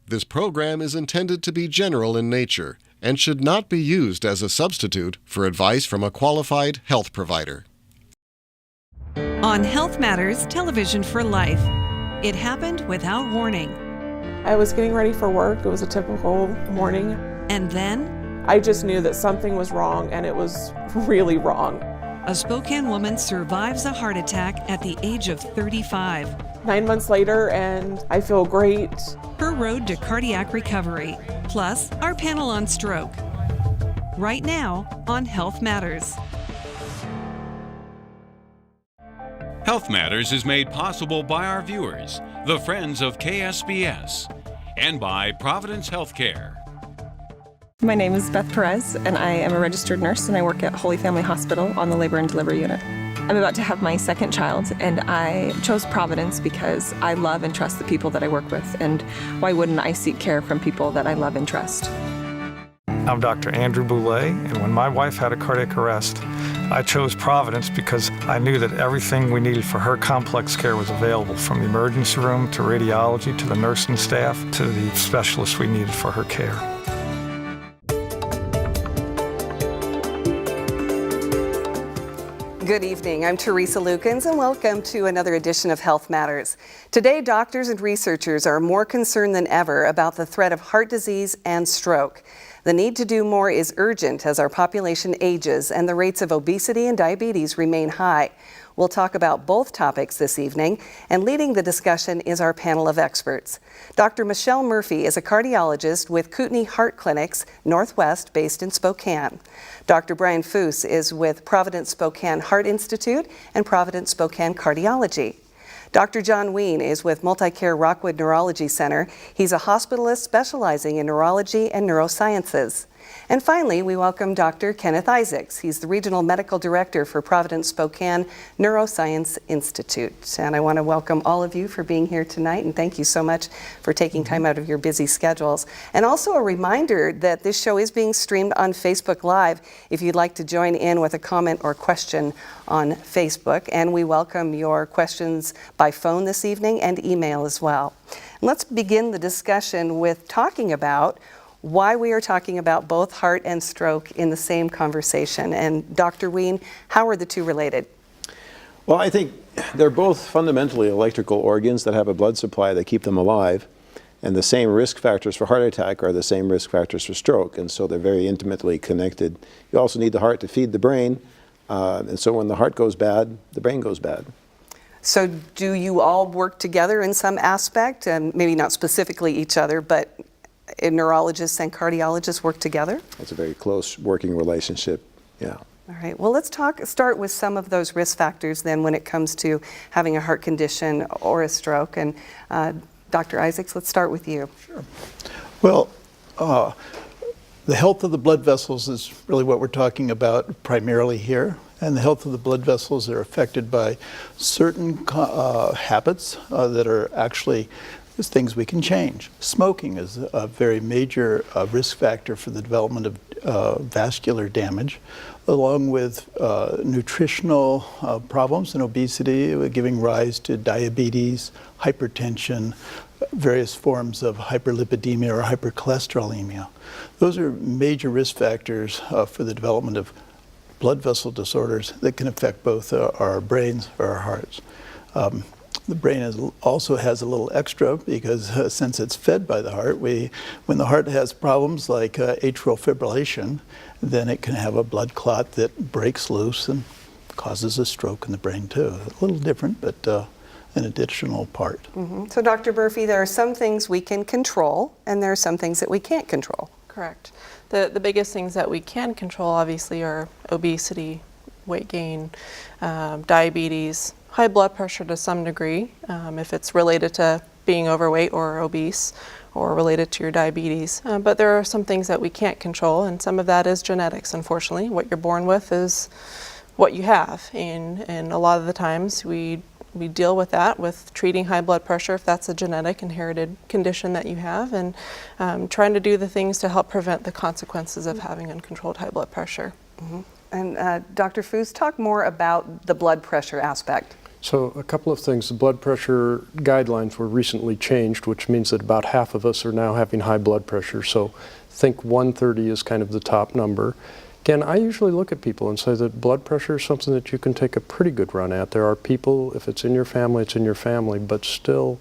This program is intended to be general in nature and should not be used as a substitute for advice from a qualified health provider. On Health Matters Television for Life, it happened without warning. I was getting ready for work. It was a typical morning. And then, I just knew that something was wrong, and it was really wrong. a Spokane woman survives a heart attack at the age of 35. 9 months later, and I feel great. Her road to cardiac recovery, plus our panel on stroke. Right now on Health Matters. Health Matters is made possible by our viewers, the friends of KSPS, and by Providence Healthcare. My name is Beth Perez, and I am a registered nurse, and I work at Holy Family Hospital on the labor and delivery unit. I'm about to have my second child, and I chose Providence because I love and trust the people that I work with, and why wouldn't I seek care from people that I love and trust? I'm Dr. Andrew Boulay, and when my wife had a cardiac arrest, I chose Providence because I knew that everything we needed for her complex care was available, from the emergency room to radiology to the nursing staff to the specialists we needed for her care. Good evening, I'm Teresa Lukens, and welcome to another edition of Health Matters. Today, doctors and researchers are more concerned than ever about the threat of heart disease and stroke. The need to do more is urgent as our population ages and the rates of obesity and diabetes remain high. We'll talk about both topics this evening, and leading the discussion is our panel of experts. Dr. Michelle Murphy is a cardiologist with Kootenai Heart Clinics, Northwest, based in Spokane. Dr. Brian Foose is with Providence Spokane Heart Institute and Providence Spokane Cardiology. Dr. John Ween is with Multicare Rockwood Neurology Center. He's a hospitalist specializing in neurology and neurosciences. And finally, we welcome Dr. Kenneth Isaacs. He's the Regional Medical Director for Providence Spokane Neuroscience Institute. And I want to welcome all of you for being here tonight, and thank you so much for taking time out of your busy schedules. And also a reminder that this show is being streamed on Facebook Live if you'd like to join in with a comment or question on Facebook. And we welcome your questions by phone this evening and email as well. And let's begin the discussion with talking about why we are talking about both heart and stroke in the same conversation. And Dr. Ween, how are the two related? Well, I think they're both fundamentally electrical organs that have a blood supply that keep them alive. And the same risk factors for heart attack are the same risk factors for stroke. And so they're very intimately connected. You also need the heart to feed the brain. And so when the heart goes bad, the brain goes bad. So do you all work together in some aspect? And maybe not specifically each other, but neurologists and cardiologists work together? It's a very close working relationship, yeah. All right, well, let's start with some of those risk factors then when it comes to having a heart condition or a stroke. And Dr. Isaacs, let's start with you. Sure. Well, the health of the blood vessels is really what we're talking about primarily here. And the health of the blood vessels are affected by certain habits that are actually things we can change. Smoking is a very major risk factor for the development of vascular damage, along with nutritional problems and obesity, giving rise to diabetes, hypertension, various forms of hyperlipidemia or hypercholesterolemia. Those are major risk factors for the development of blood vessel disorders that can affect both our brains or our hearts. The brain also has a little extra because since it's fed by the heart, when the heart has problems like atrial fibrillation, then it can have a blood clot that breaks loose and causes a stroke in the brain too. A little different, but an additional part. Mm-hmm. So Dr. Murphy, there are some things we can control and there are some things that we can't control. Correct. The biggest things that we can control obviously are obesity, weight gain, diabetes, high blood pressure to some degree, if it's related to being overweight or obese or related to your diabetes. But there are some things that we can't control, and some of that is genetics, unfortunately. What you're born with is what you have, and a lot of the times we deal with that with treating high blood pressure if that's a genetic inherited condition that you have, and trying to do the things to help prevent the consequences of having uncontrolled high blood pressure. Mm-hmm. And Dr. Foose, talk more about the blood pressure aspect. So a couple of things. The blood pressure guidelines were recently changed, which means that about half of us are now having high blood pressure. So think 130 is kind of the top number. Again, I usually look at people and say that blood pressure is something that you can take a pretty good run at. There are people, if it's in your family, it's in your family, but still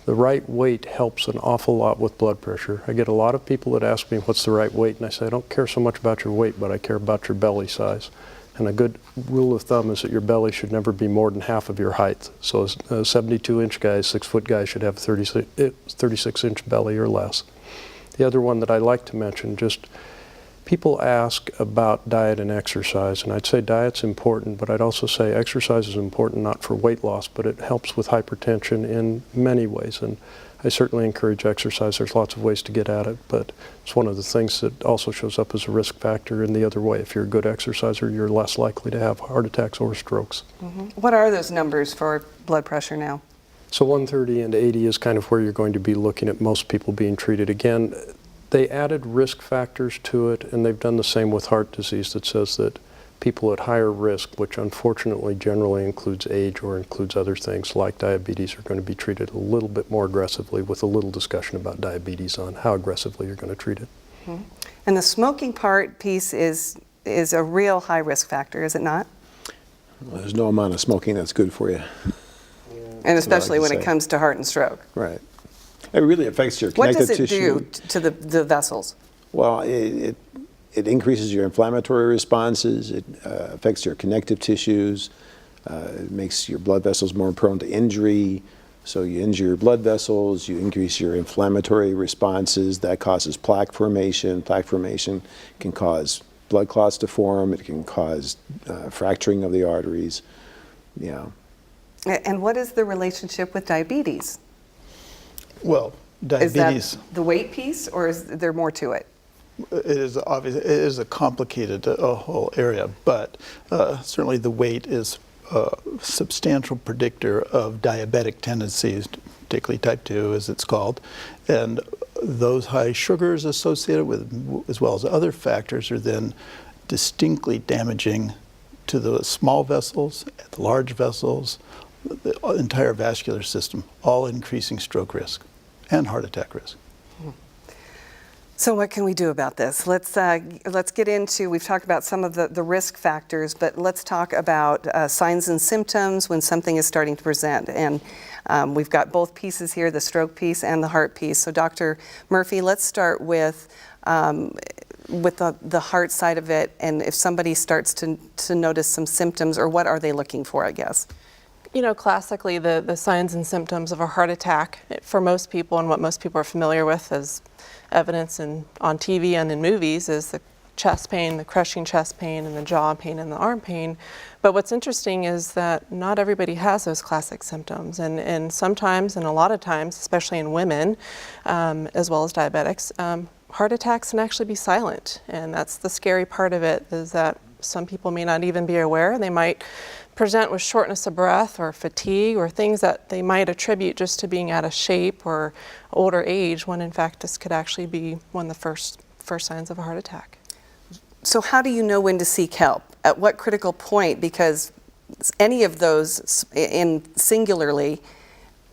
the right weight helps an awful lot with blood pressure. I get a lot of people that ask me what's the right weight, and I say I don't care so much about your weight, but I care about your belly size. And a good rule of thumb is that your belly should never be more than half of your height. So a 72-inch guy, 6-foot guy should have a 36-inch belly or less. The other one that I like to mention, just people ask about diet and exercise, and I'd say diet's important, but I'd also say exercise is important not for weight loss, but it helps with hypertension in many ways. And I certainly encourage exercise. There's lots of ways to get at it, but it's one of the things that also shows up as a risk factor in the other way. If you're a good exerciser, you're less likely to have heart attacks or strokes. What are those numbers for blood pressure now? So 130 and 80 is kind of where you're going to be looking at most people being treated. Again, they added risk factors to it, and they've done the same with heart disease that says that people at higher risk, which unfortunately generally includes age or includes other things like diabetes, are going to be treated a little bit more aggressively, with a little discussion about diabetes on how aggressively you're going to treat it. And the smoking piece is a real high risk factor, is it not? Well, there's no amount of smoking that's good for you. And especially when it comes to heart and stroke. Right. It really affects your What connective does it tissue. do to the vessels? Well, it increases your inflammatory responses. It affects your connective tissues. It makes your blood vessels more prone to injury. So you injure your blood vessels, you increase your inflammatory responses. That causes plaque formation. Plaque formation can cause blood clots to form. It can cause fracturing of the arteries. Yeah. And what is the relationship with diabetes? Well, diabetes. Is that the weight piece, or is there more to it? It is obvious. It is a complicated whole area, but certainly the weight is a substantial predictor of diabetic tendencies, particularly type 2 as it's called. And those high sugars associated with, as well as other factors, are then distinctly damaging to the small vessels, the large vessels, the entire vascular system, all increasing stroke risk and heart attack risk. So what can we do about this? Let's get into, we've talked about some of the risk factors, but let's talk about signs and symptoms when something is starting to present. And we've got both pieces here, the stroke piece and the heart piece. So Dr. Murphy, let's start with the heart side of it, and if somebody starts to notice some symptoms, or what are they looking for, I guess? You know, classically, the signs and symptoms of a heart attack, for most people, and what most people are familiar with as evidence on TV and in movies, is the chest pain, the crushing chest pain, and the jaw pain and the arm pain. But what's interesting is that not everybody has those classic symptoms. And sometimes, and a lot of times, especially in women, as well as diabetics, heart attacks can actually be silent. And that's the scary part of it, is that some people may not even be aware. They might present with shortness of breath or fatigue or things that they might attribute just to being out of shape or older age, when in fact this could actually be one of the first signs of a heart attack. So how do you know when to seek help? At what critical point? Because any of those in singularly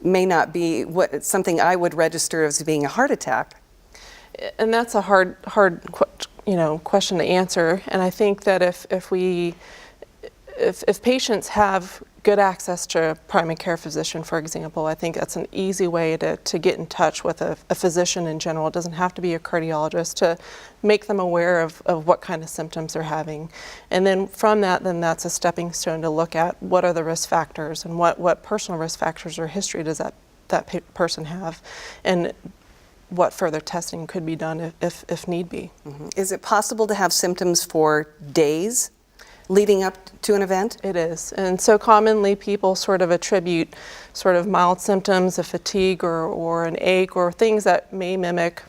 may not be something I would register as being a heart attack. And that's a hard question to answer. And I think that if patients have good access to a primary care physician, for example, I think that's an easy way to get in touch with a physician in general. It doesn't have to be a cardiologist, to make them aware of what kind of symptoms they're having. And then from that, that's a stepping stone to look at what are the risk factors, and what personal risk factors or history does that person have, and what further testing could be done if need be. Mm-hmm. Is it possible to have symptoms for days leading up to an event? It is. And so commonly people sort of attribute sort of mild symptoms of fatigue or an ache or things that may mimic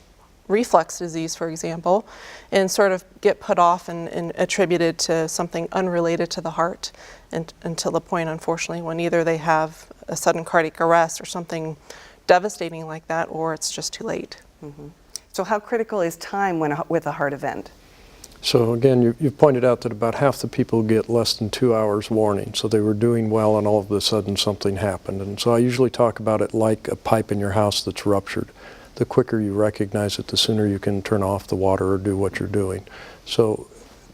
reflux disease, for example, and sort of get put off and attributed to something unrelated to the heart, until the point, unfortunately, when either they have a sudden cardiac arrest or something devastating like that, or it's just too late. Mm-hmm. So how critical is time with a heart event? So again, you've pointed out that about half the people get less than 2 hours warning. So they were doing well and all of a sudden something happened. And so I usually talk about it like a pipe in your house that's ruptured. The quicker you recognize it, the sooner you can turn off the water or do what you're doing. So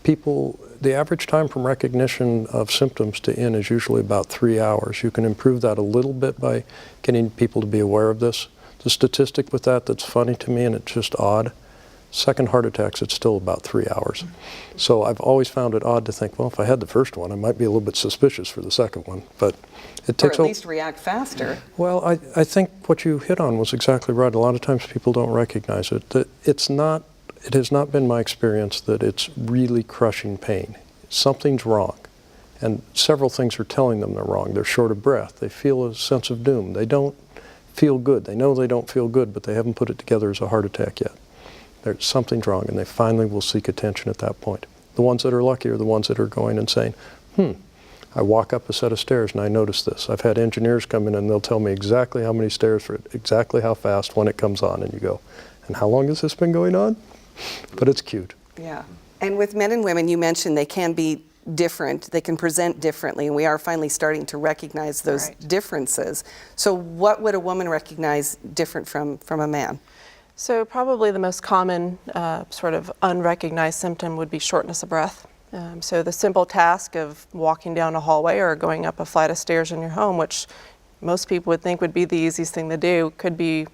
the average time from recognition of symptoms to in is usually about 3 hours. You can improve that a little bit by getting people to be aware of this. The statistic with that's funny to me and it's just odd. Second heart attacks, it's still about 3 hours. So I've always found it odd to think, well, if I had the first one, I might be a little bit suspicious for the second one. But it takes or at least react faster. Well, I think what you hit on was exactly right. A lot of times people don't recognize it. It has not been my experience that it's really crushing pain. Something's wrong. And several things are telling them they're wrong. They're short of breath. They feel a sense of doom. They don't feel good. They know they don't feel good, but they haven't put it together as a heart attack yet. Something's wrong, and they finally will seek attention at that point. The ones that are lucky are the ones that are going and saying, I walk up a set of stairs and I notice this. I've had engineers come in and they'll tell me exactly how many stairs for it, exactly how fast when it comes on, and you go, and how long has this been going on? But it's cute. Yeah. And with men and women, you mentioned they can be different, they can present differently, and we are finally starting to recognize those differences. So what would a woman recognize different from a man? So probably the most common sort of unrecognized symptom would be shortness of breath. So the simple task of walking down a hallway or going up a flight of stairs in your home, which most people would think would be the easiest thing to do, could be,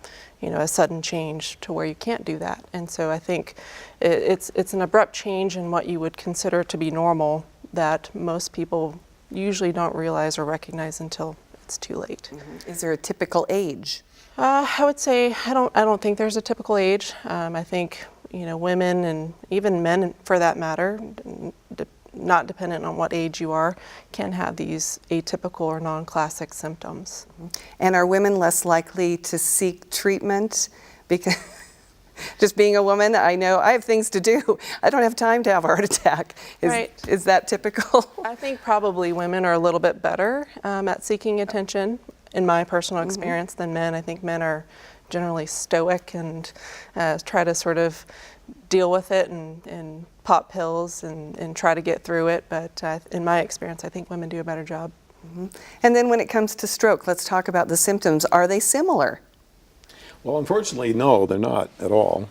a sudden change to where you can't do that. And so I think it's an abrupt change in what you would consider to be normal that most people usually don't realize or recognize until it's too late. Mm-hmm. Is there a typical age? I would say I don't think there's a typical age. I think women and even men for that matter, not dependent on what age you are, can have these atypical or non-classic symptoms. And are women less likely to seek treatment because just being a woman, I know I have things to do. I don't have time to have a heart attack. Is that typical? I think probably women are a little bit better at seeking attention, in my personal experience, than men. I think men are generally stoic and try to sort of deal with it and pop pills and try to get through it. But in my experience, I think women do a better job. Mm-hmm. And then when it comes to stroke, let's talk about the symptoms. Are they similar? Well, unfortunately, no, they're not at all.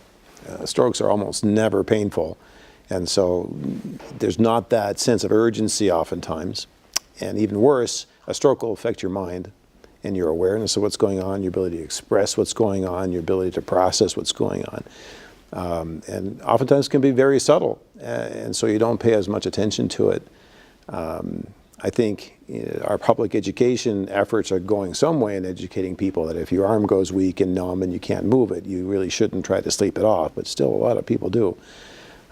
Strokes are almost never painful. And so there's not that sense of urgency oftentimes. And even worse, a stroke will affect your mind and your awareness of what's going on, your ability to express what's going on, your ability to process what's going on. And oftentimes can be very subtle, and so you don't pay as much attention to it. I think our public education efforts are going some way in educating people that if your arm goes weak and numb and you can't move it, you really shouldn't try to sleep it off, but still a lot of people do.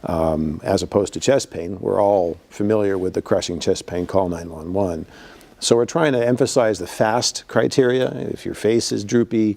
As opposed to chest pain, we're all familiar with the crushing chest pain, call 911. So we're trying to emphasize the FAST criteria. If your face is droopy,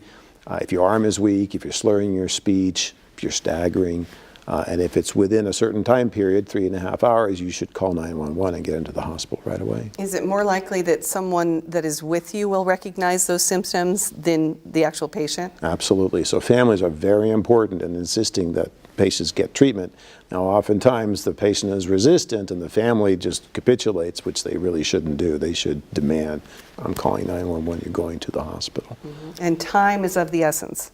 if your arm is weak, if you're slurring your speech, if you're staggering, and if it's within a certain time period, 3.5 hours, you should call 911 and get into the hospital right away. Is it more likely that someone that is with you will recognize those symptoms than the actual patient? Absolutely. So families are very important in insisting that patients get treatment. Now, oftentimes the patient is resistant and the family just capitulates, which they really shouldn't do. They should demand, I'm calling 911 when you're going to the hospital. Mm-hmm. And time is of the essence.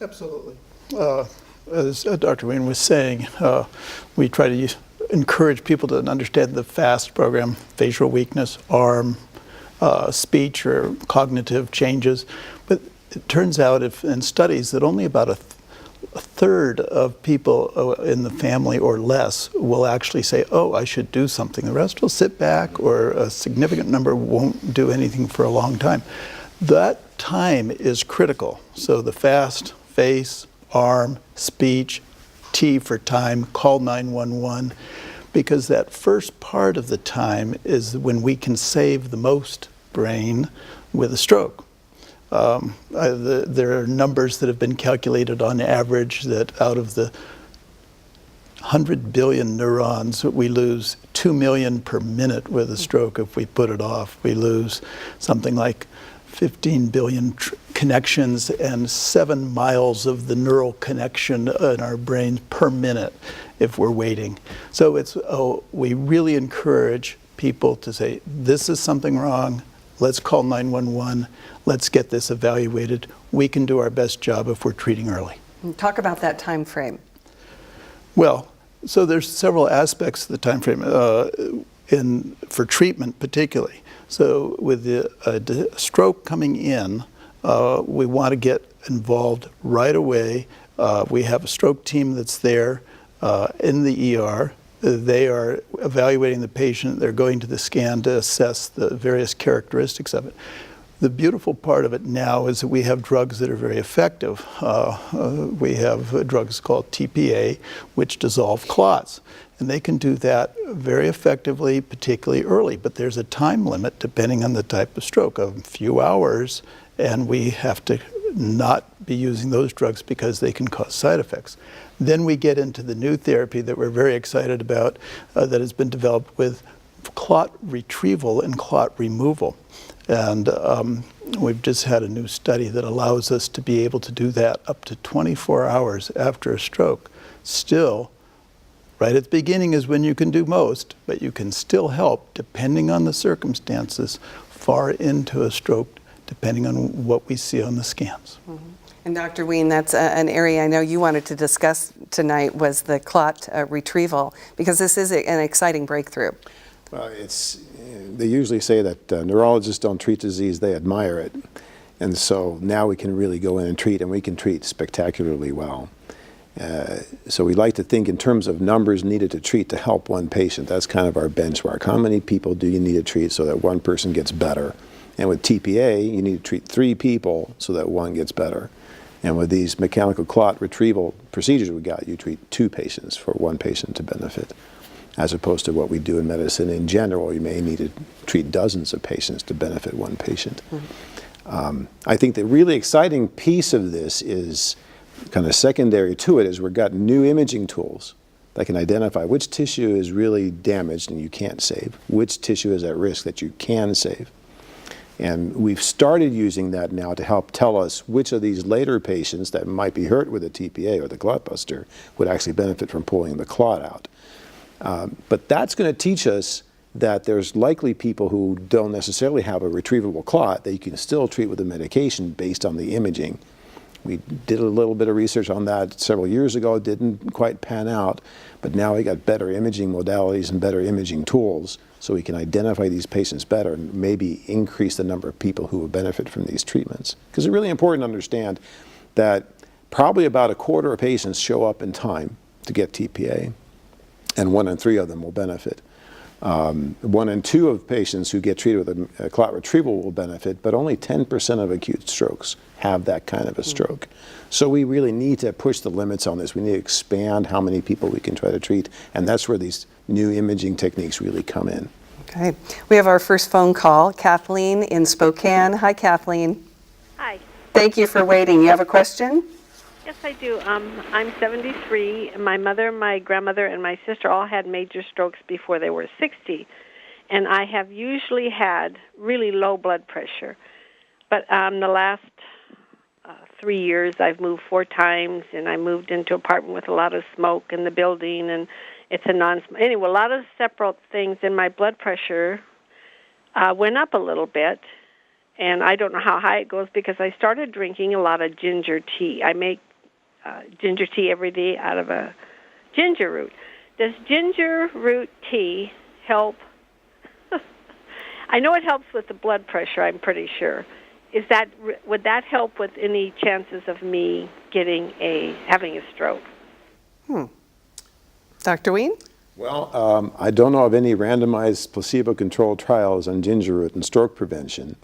Absolutely. As Dr. Wayne was saying, we try to encourage people to understand the FAST program, facial weakness, arm, speech or cognitive changes. But it turns out in studies that only about a third of people in the family or less will actually say, oh, I should do something. The rest will sit back, or a significant number won't do anything for a long time. That time is critical. So the FAST, face, arm, speech, T for time, call 911, because that first part of the time is when we can save the most brain with a stroke. There are numbers that have been calculated on average that out of the 100 billion neurons, we lose 2 million per minute with a stroke. If we put it off, we lose something like 15 billion connections and 7 miles of the neural connection in our brains per minute. if we're waiting. So we really encourage people to say, this is something wrong, let's call 911, let's get this evaluated. We can do our best job if we're treating early. Talk about that time frame. Well, so there's several aspects of the time frame for treatment particularly. So with the stroke coming in, we want to get involved right away. We have a stroke team that's there in the ER. They are evaluating the patient. They're going to the scan to assess the various characteristics of it. The beautiful part of it now is that we have drugs that are very effective. We have drugs called TPA, which dissolve clots. And they can do that very effectively, particularly early. But there's a time limit depending on the type of stroke, a few hours, and we have to not be using those drugs because they can cause side effects. Then we get into the new therapy that we're very excited about that has been developed with clot retrieval and clot removal. And we've just had a new study that allows us to be able to do that up to 24 hours after a stroke. Still, right at the beginning is when you can do most, but you can still help, depending on the circumstances, far into a stroke, depending on what we see on the scans. Mm-hmm. And Dr. Wien, that's an area I know you wanted to discuss tonight, was the clot retrieval, because this is an exciting breakthrough. Well, they usually say that neurologists don't treat disease, they admire it. And so now we can really go in and treat, and we can treat spectacularly well. So we like to think in terms of numbers needed to treat to help one patient. That's kind of our benchmark. How many people do you need to treat so that one person gets better? And with TPA, you need to treat 3 people so that one gets better. And with these mechanical clot retrieval procedures we got, you treat 2 patients for one patient to benefit, as opposed to what we do in medicine in general. You may need to treat dozens of patients to benefit one patient. Mm-hmm. I think the really exciting piece of this is kind of secondary to it is we've got new imaging tools that can identify which tissue is really damaged and you can't save, which tissue is at risk that you can save. And we've started using that now to help tell us which of these later patients that might be hurt with a TPA or the clot buster would actually benefit from pulling the clot out. But that's going to teach us that there's likely people who don't necessarily have a retrievable clot that you can still treat with a medication based on the imaging. We did a little bit of research on that several years ago. It didn't quite pan out, but now we got better imaging modalities and better imaging tools so we can identify these patients better and maybe increase the number of people who will benefit from these treatments. Because it's really important to understand that probably about 1/4 of patients show up in time to get TPA, and 1 in 3 of them will benefit. 1 in 2 of patients who get treated with a clot retrieval will benefit, but only 10% of acute strokes have that kind of a stroke. So we really need to push the limits on this. We need to expand how many people we can try to treat, and that's where these new imaging techniques really come in. Okay. We have our first phone call. Kathleen in Spokane. Hi, Kathleen. Hi. Thank you for waiting. You have a question? Yes, I do. I'm 73. My mother, my grandmother, and my sister all had major strokes before they were 60. And I have usually had really low blood pressure. But the last 3 years, I've moved 4 times, and I moved into an apartment with a lot of smoke in the building, and it's a anyway, a lot of separate things, and my blood pressure went up a little bit. And I don't know how high it goes because I started drinking a lot of ginger tea. I make ginger tea every day out of a ginger root. Does ginger root tea help? I know it helps with the blood pressure, I'm pretty sure. Would that help with any chances of me having a stroke? Dr. Wien? Well, I don't know of any randomized placebo-controlled trials on ginger root and stroke prevention.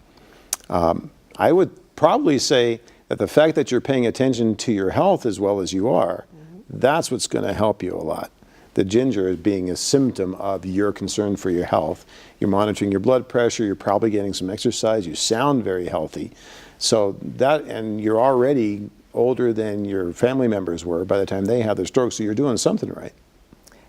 I would probably say that the fact that you're paying attention to your health as well as you are, that's what's going to help you a lot. The ginger is being a symptom of your concern for your health. You're monitoring your blood pressure, you're probably getting some exercise, you sound very healthy. So and you're already older than your family members were by the time they had their stroke, so you're doing something right.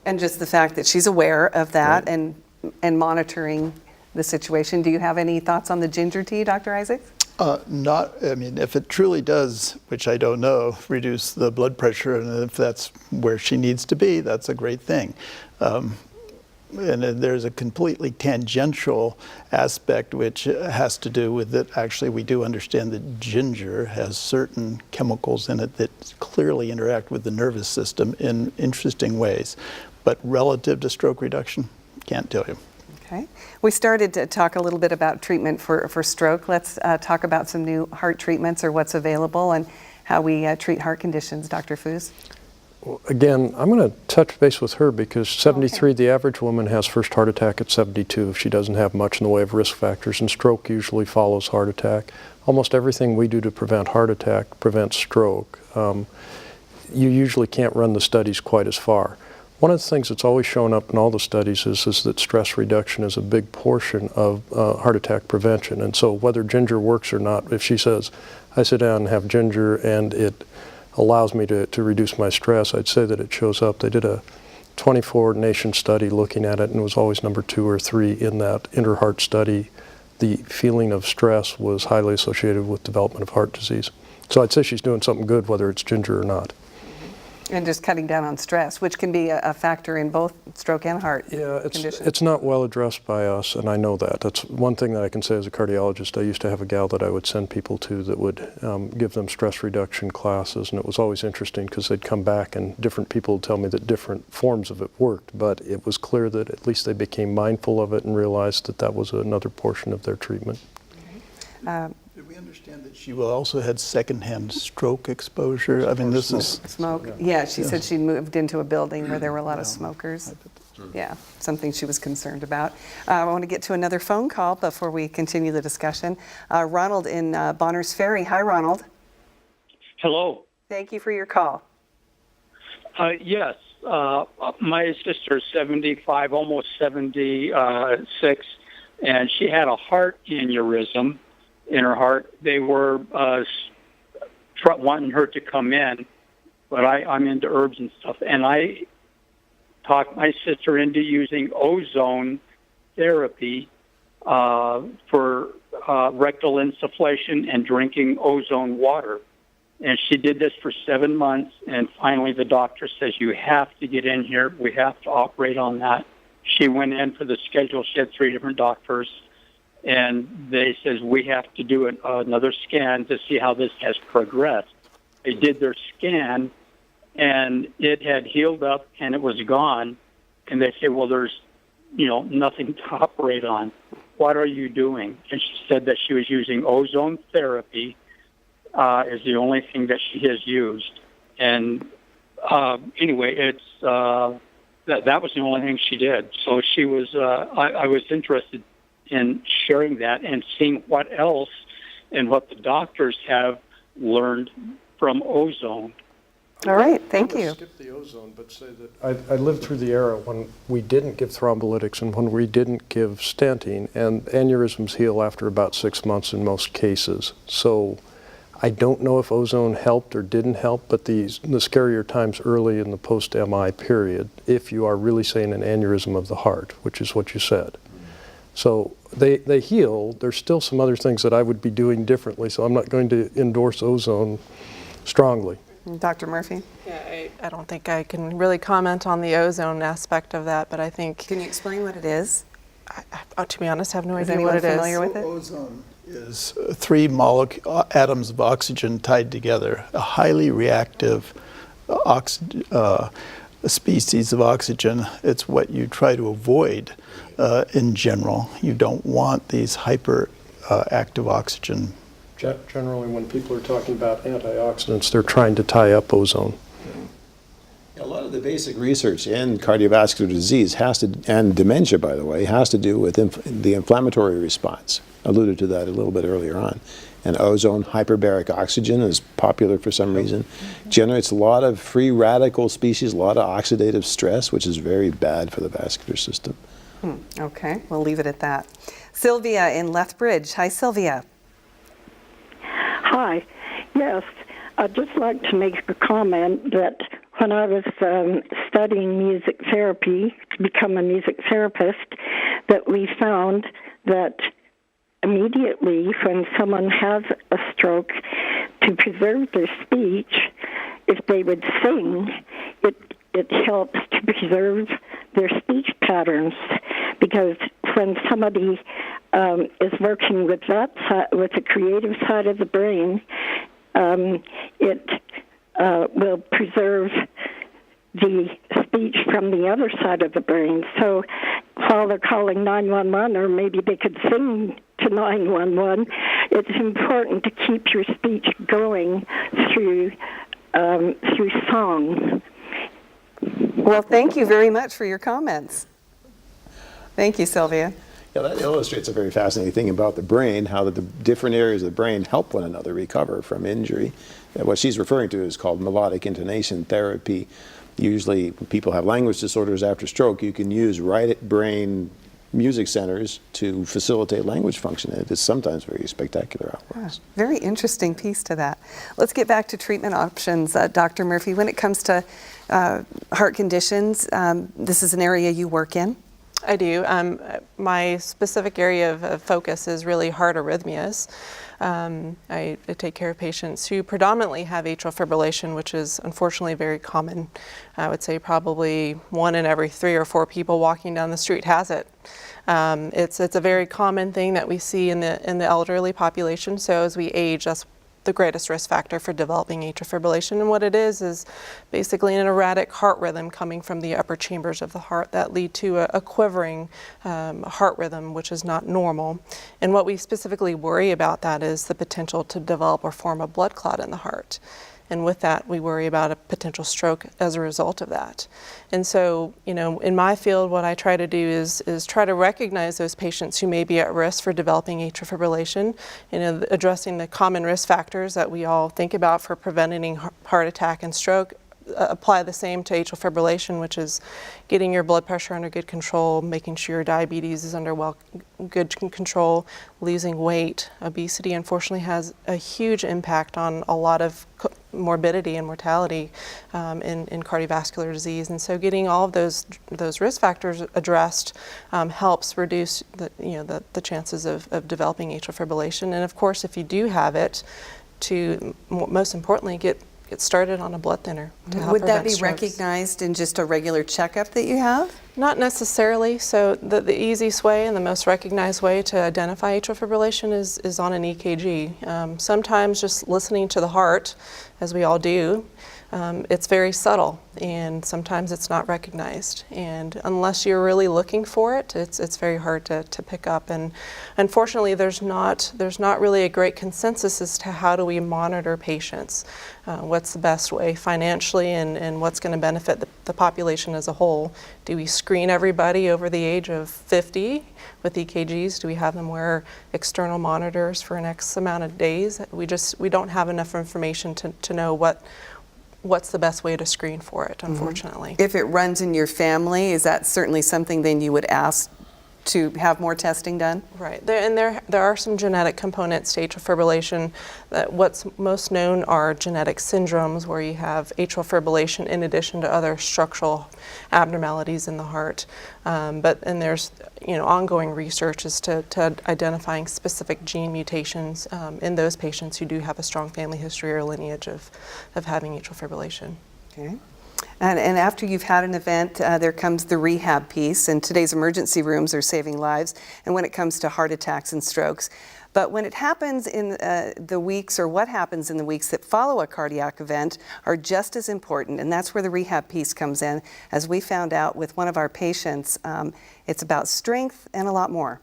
And just the fact that she's aware of that Right. and monitoring the situation. Do you have any thoughts on the ginger tea, Dr. Isaacs? If it truly does, which I don't know, reduce the blood pressure, and if that's where she needs to be, that's a great thing. And then there's a completely tangential aspect which has to do with that. Actually, we do understand that ginger has certain chemicals in it that clearly interact with the nervous system in interesting ways. But relative to stroke reduction, can't tell you. Okay. We started to talk a little bit about treatment for stroke. Let's talk about some new heart treatments or what's available and how we treat heart conditions. Dr. Foos? Well, again, I'm going to touch base with her because 73, the average woman has first heart attack at 72 if she doesn't have much in the way of risk factors, and stroke usually follows heart attack. Almost everything we do to prevent heart attack prevents stroke. You usually can't run the studies quite as far. One of the things that's always shown up in all the studies is that stress reduction is a big portion of heart attack prevention. And so whether ginger works or not, if she says, I sit down and have ginger and it allows me to reduce my stress, I'd say that it shows up. They did a 24-nation study looking at it, and it was always number 2 or 3 in that inter-heart study. The feeling of stress was highly associated with development of heart disease. So I'd say she's doing something good, whether it's ginger or not. And just cutting down on stress, which can be a factor in both stroke and heart conditions. It's not well addressed by us, and I know that. That's one thing that I can say as a cardiologist. I used to have a gal that I would send people to that would give them stress reduction classes, and it was always interesting because they'd come back and different people would tell me that different forms of it worked, but it was clear that at least they became mindful of it and realized that that was another portion of their treatment. Did we understand that she also had secondhand stroke exposure? I mean, this is... Smoke. Yeah, she said she moved into a building where there were a lot of smokers. Yeah, something she was concerned about. I want to get to another phone call before we continue the discussion. Ronald in Bonners Ferry. Hi, Ronald. Hello. Thank you for your call. Yes, my sister's 75, almost 76, and she had a heart aneurysm in her heart. They were wanting her to come in, but I'm into herbs and stuff, and I talked my sister into using ozone therapy for rectal insufflation and drinking ozone water. And she did this for 7 months, and finally the doctor says, you have to get in here. We have to operate on that. She went in for the schedule. She had 3 different doctors. And they says, we have to do another scan to see how this has progressed. They did their scan, and it had healed up, and it was gone. And they say, well, there's, nothing to operate on. What are you doing? And she said that she was using ozone therapy is the only thing that she has used. And anyway, it's that was the only thing she did. So she was, I was interested in sharing that and seeing what else and what the doctors have learned from ozone. All right, thank you. I would skip the ozone, but say that I lived through the era when we didn't give thrombolytics and when we didn't give stenting, and aneurysms heal after about 6 months in most cases. So I don't know if ozone helped or didn't help, but the scarier times early in the post-MI period, if you are really saying an aneurysm of the heart, which is what you said. So they heal. There's still some other things that I would be doing differently, so I'm not going to endorse ozone strongly. Dr. Murphy? Yeah, I don't think I can really comment on the ozone aspect of that, but I think... Can you explain what it is? To be honest, I have no Is idea what it is. familiar with it? Ozone is 3 atoms of oxygen tied together, a highly reactive species of oxygen. It's what you try to avoid in general. You don't want these hyperactive oxygen. Generally, when people are talking about antioxidants, they're trying to tie up ozone. A lot of the basic research in cardiovascular disease and dementia, by the way, has to do with the inflammatory response. I alluded to that a little bit earlier on. And ozone, hyperbaric oxygen, is popular for some reason. Generates a lot of free radical species, a lot of oxidative stress, which is very bad for the vascular system. Okay, we'll leave it at that. Sylvia in Lethbridge. Hi, Sylvia. Hi. Yes, I'd just like to make a comment that when I was studying music therapy to become a music therapist, that we found that immediately when someone has a stroke, to preserve their speech, if they would sing, it helps to preserve their speech patterns, because when somebody is working with with the creative side of the brain, it will preserve the speech from the other side of the brain. So while they're calling 911, or maybe they could sing to 911, it's important to keep your speech going through song. Well, thank you very much for your comments. Thank you, Sylvia. Yeah, that illustrates a very fascinating thing about the brain, how the different areas of the brain help one another recover from injury. What she's referring to is called melodic intonation therapy. Usually when people have language disorders after stroke, you can use right brain music centers to facilitate language function. It is sometimes very spectacular how it works. Very interesting piece to that. Let's get back to treatment options. Dr. Murphy, when it comes to heart conditions, this is an area you work in. I do. My specific area of focus is really heart arrhythmias. I take care of patients who predominantly have atrial fibrillation, which is unfortunately very common. I would say probably 1 in every 3 or 4 people walking down the street has it. It's a very common thing that we see in the elderly population. So as we age, that's the greatest risk factor for developing atrial fibrillation. And what it is basically an erratic heart rhythm coming from the upper chambers of the heart that lead to a quivering heart rhythm, which is not normal. And what we specifically worry about that is the potential to develop or form a blood clot in the heart. And with that, we worry about a potential stroke as a result of that. And so, in my field, what I try to do is try to recognize those patients who may be at risk for developing atrial fibrillation, addressing the common risk factors that we all think about for preventing heart attack and stroke. Apply the same to atrial fibrillation, which is getting your blood pressure under good control, making sure your diabetes is under good control, losing weight. Obesity, unfortunately, has a huge impact on a lot of morbidity and mortality in cardiovascular disease. And so getting all of those risk factors addressed helps reduce the chances of developing atrial fibrillation. And of course, if you do have it, to most importantly, get started on a blood thinner to help Would that prevent be strokes. recognized in just a regular checkup that you have? Not necessarily. So the easiest way and the most recognized way to identify atrial fibrillation is on an EKG. Sometimes just listening to the heart, as we all do, it's very subtle, and sometimes it's not recognized. And unless you're really looking for it, it's very hard to pick up. And unfortunately, there's not really a great consensus as to how do we monitor patients. What's the best way financially, and what's going to benefit the population as a whole? Do we screen everybody over the age of 50 with EKGs? Do we have them wear external monitors for an X amount of days? We don't have enough information to know what's the best way to screen for it, unfortunately. If it runs in your family, is that certainly something then you would ask to have more testing done? Right. There are some genetic components to atrial fibrillation. What's most known are genetic syndromes, where you have atrial fibrillation in addition to other structural abnormalities in the heart. And there's ongoing research as to identifying specific gene mutations in those patients who do have a strong family history or lineage of having atrial fibrillation. Okay. And after you've had an event, there comes the rehab piece, and today's emergency rooms are saving lives, and when it comes to heart attacks and strokes. But when it happens in the weeks, or what happens in the weeks that follow a cardiac event, are just as important, and that's where the rehab piece comes in. As we found out with one of our patients, it's about strength and a lot more.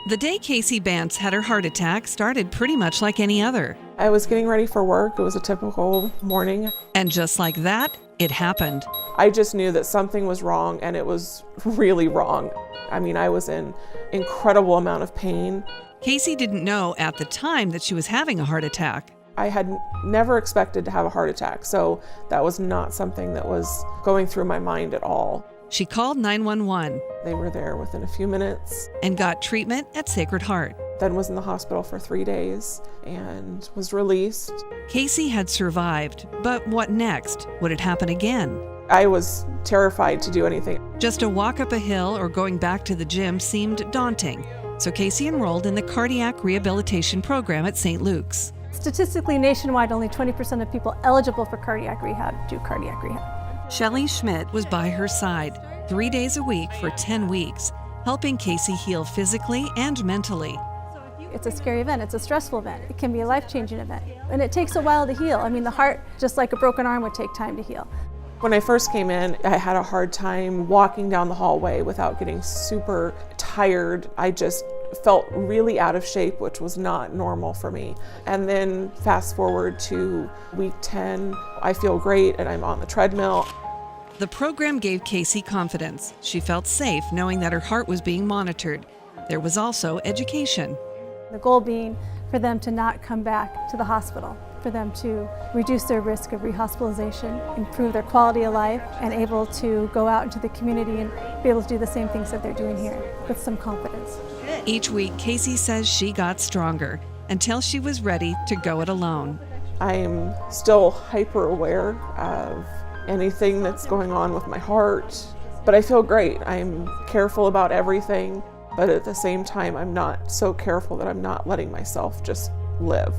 The day Casey Bance had her heart attack started pretty much like any other. I was getting ready for work. It was a typical morning. And just like that, it happened. I just knew that something was wrong, and it was really wrong. I mean, I was in incredible amount of pain. Casey didn't know at the time that she was having a heart attack. I had never expected to have a heart attack, so that was not something that was going through my mind at all. She called 911. They were there within a few minutes. And got treatment at Sacred Heart. Then was in the hospital for 3 days and was released. Casey had survived, but what next? Would it happen again? I was terrified to do anything. Just a walk up a hill or going back to the gym seemed daunting, so Casey enrolled in the Cardiac Rehabilitation program at St. Luke's. Statistically, nationwide, only 20% of people eligible for cardiac rehab do cardiac rehab. Shelley Schmidt was by her side 3 days a week for 10 weeks, helping Casey heal physically and mentally. It's a scary event, it's a stressful event, it can be a life-changing event, and it takes a while to heal. I mean, the heart, just like a broken arm, would take time to heal. When I first came in, I had a hard time walking down the hallway without getting super tired. I just felt really out of shape, which was not normal for me. And then fast forward to week 10, I feel great and I'm on the treadmill. The program gave Casey confidence. She felt safe knowing that her heart was being monitored. There was also education. The goal being for them to not come back to the hospital, for them to reduce their risk of rehospitalization, improve their quality of life, and able to go out into the community and be able to do the same things that they're doing here with some confidence. Each week, Casey says she got stronger until she was ready to go it alone. I am still hyper aware of anything that's going on with my heart, but I feel great. I'm careful about everything, but at the same time, I'm not so careful that I'm not letting myself just live.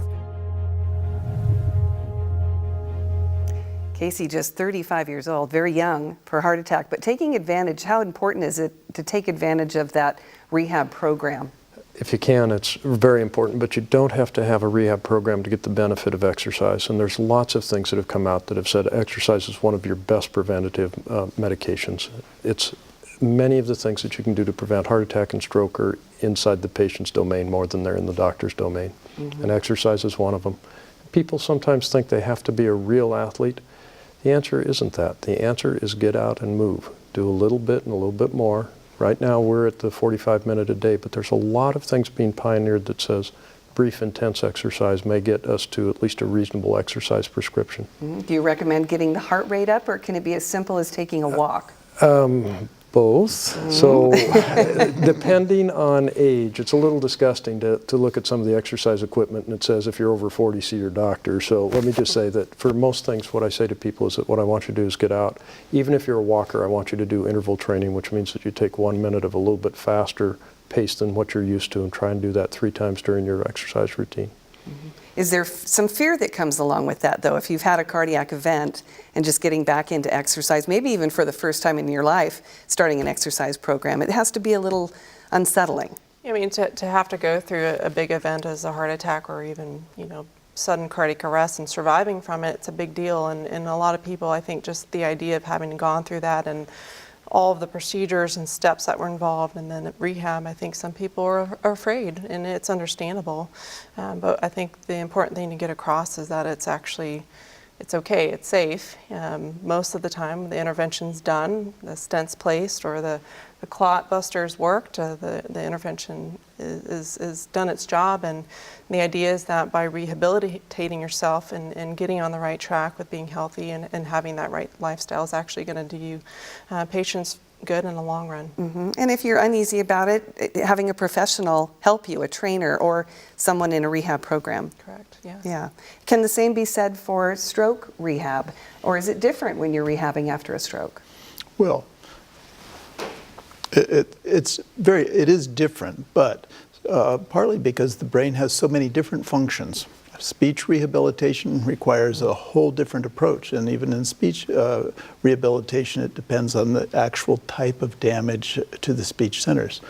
Casey, just 35 years old, very young for a heart attack, but taking advantage, how important is it to take advantage of that rehab program? If you can, it's very important, but you don't have to have a rehab program to get the benefit of exercise. And there's lots of things that have come out that have said exercise is one of your best preventative medications. It's many of the things that you can do to prevent heart attack and stroke are inside the patient's domain more than they're in the doctor's domain. And exercise is one of them. People sometimes think they have to be a real athlete. The answer isn't that. The answer is get out and move. Do a little bit and a little bit more. Right now we're at the 45-minute a day, but there's a lot of things being pioneered that says brief, intense exercise may get us to at least a reasonable exercise prescription. Do you recommend getting the heart rate up, or can it be as simple as taking a walk? Both. So depending on age, it's a little disgusting to look at some of the exercise equipment and it says if you're over 40, see your doctor. So let me just say that for most things, what I say to people is that what I want you to do is get out. Even if you're a walker, I want you to do interval training, which means that you take 1 minute of a little bit faster pace than what you're used to and try and do that 3 times during your exercise routine. Is there some fear that comes along with that, though, if you've had a cardiac event and just getting back into exercise, maybe even for the first time in your life, starting an exercise program? It has to be a little unsettling. I mean, to have to go through a big event as a heart attack or even, sudden cardiac arrest and surviving from it, it's a big deal. And a lot of people, I think, just the idea of having gone through that and all of the procedures and steps that were involved, and then at rehab, I think some people are afraid, and it's understandable. But I think the important thing to get across is that it's okay, it's safe. Most of the time, the intervention's done, the stent's placed, or the clot busters worked, the intervention is done its job, and the idea is that by rehabilitating yourself and getting on the right track with being healthy and having that right lifestyle is actually going to do you patients good in the long run. And if you're uneasy about it, having a professional help you, a trainer or someone in a rehab program. Correct, yeah. Yeah. Can the same be said for stroke rehab, or is it different when you're rehabbing after a stroke? Well, it is different, but partly because the brain has so many different functions. Speech rehabilitation requires a whole different approach, and even in speech rehabilitation, it depends on the actual type of damage to the speech centers.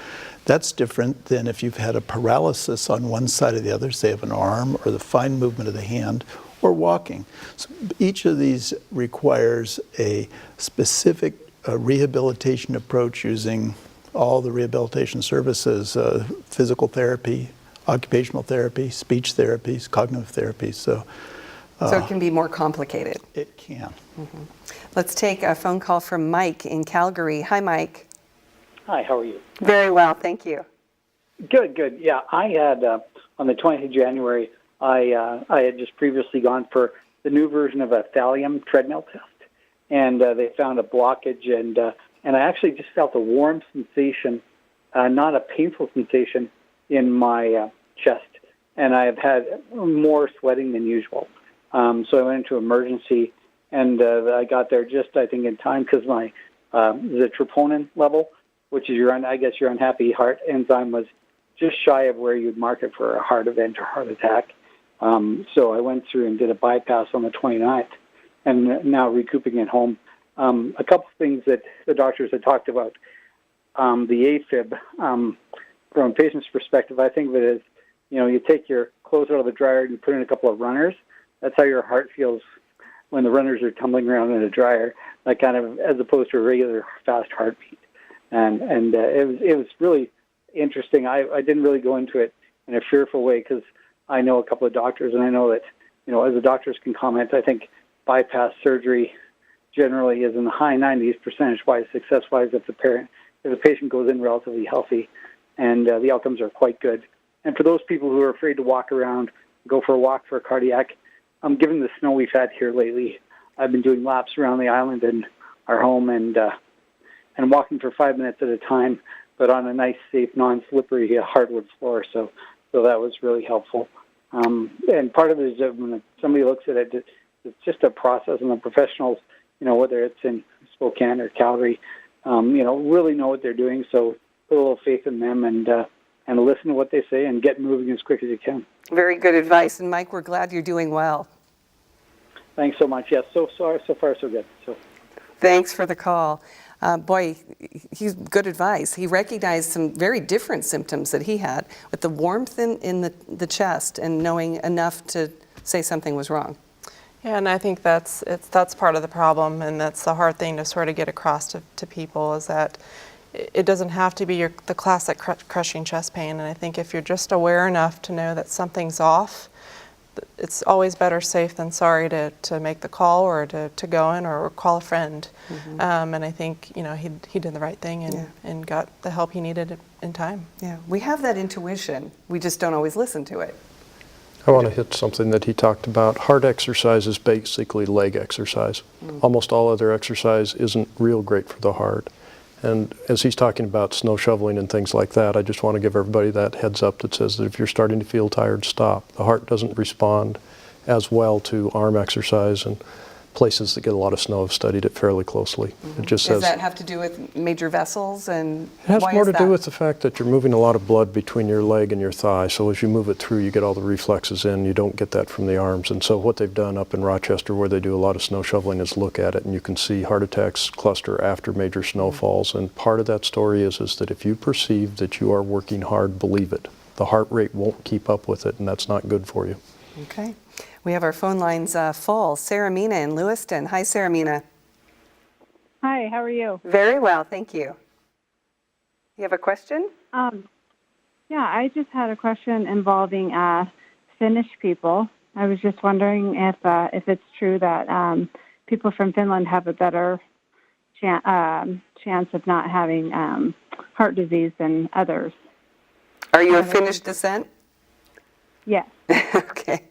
That's different than if you've had a paralysis on one side or the other, say of an arm or the fine movement of the hand, or walking. So each of these requires a specific rehabilitation approach using all the rehabilitation services, physical therapy, occupational therapy, speech therapies, cognitive therapies. So it can be more complicated. It can. Let's take a phone call from Mike in Calgary. Hi, Mike. Hi, how are you? Very well, thank you. Good. Yeah, I had, on the 20th of January, I had just previously gone for the new version of a thallium treadmill test, and they found a blockage, and I actually just felt a warm sensation, not a painful sensation, in my chest, and I have had more sweating than usual. So I went into emergency, and I got there just, I think, in time because my the troponin level, which is your unhappy heart enzyme, was just shy of where you'd mark it for a heart event or heart attack. So I went through and did a bypass on the 29th, and now recouping at home. A couple of things that the doctors had talked about. The AFib, from a patient's perspective, I think of it as, you take your clothes out of the dryer and you put in a couple of runners. That's how your heart feels when the runners are tumbling around in a dryer, like kind of as opposed to a regular fast heartbeat. And it was really interesting. I didn't really go into it in a fearful way because I know a couple of doctors, and I know that, as the doctors can comment, I think bypass surgery generally is in the high 90s percentage-wise, success-wise, if the patient goes in relatively healthy, and the outcomes are quite good. And for those people who are afraid to walk around, go for a walk for a cardiac, given the snow we've had here lately, I've been doing laps around the island and our home and walking for 5 minutes at a time, but on a nice, safe, non-slippery hardwood floor. So that was really helpful. And part of it is that when somebody looks at it, it's just a process, and the professionals, whether it's in Spokane or Calgary, really know what they're doing. So put a little faith in them and listen to what they say and get moving as quick as you can. Very good advice. And Mike, we're glad you're doing well. Thanks so much. Yes, so far so good. So thanks for the call. Boy, he's good advice. He recognized some very different symptoms that he had with the warmth in the chest and knowing enough to say something was wrong. Yeah, and I think that's part of the problem, and that's the hard thing to sort of get across to people, is that it doesn't have to be the classic crushing chest pain. And I think if you're just aware enough to know that something's off, it's always better safe than sorry to make the call or to go in or call a friend. Mm-hmm. And I think he did the right thing and got the help he needed in time. Yeah, we have that intuition. We just don't always listen to it. I want to hit something that he talked about. Heart exercise is basically leg exercise. Almost all other exercise isn't real great for the heart. And as he's talking about snow shoveling and things like that, I just want to give everybody that heads up that says that if you're starting to feel tired, stop. The heart doesn't respond as well to arm exercise, and places that get a lot of snow have studied it fairly closely. Mm-hmm. It just Does says that have to do with major vessels, and it has why more is to that? do with the fact that you're moving a lot of blood between your leg and your thigh. So as you move it through, you get all the reflexes in. You don't get that from the arms. And so what they've done up in Rochester, where they do a lot of snow shoveling, is look at it, and you can see heart attacks cluster after major snowfalls. And part of that story is that if you perceive that you are working hard, believe it. The heart rate won't keep up with it, and that's not good for you. Okay. We have our phone lines full. Sarah Mina in Lewiston. Hi, Sarah Mina. Hi, how are you? Very well, thank you. You have a question? Yeah, I just had a question involving Finnish people. I was just wondering if it's true that people from Finland have a better chance of not having heart disease than others. Are you of Finnish descent? Yes. Okay.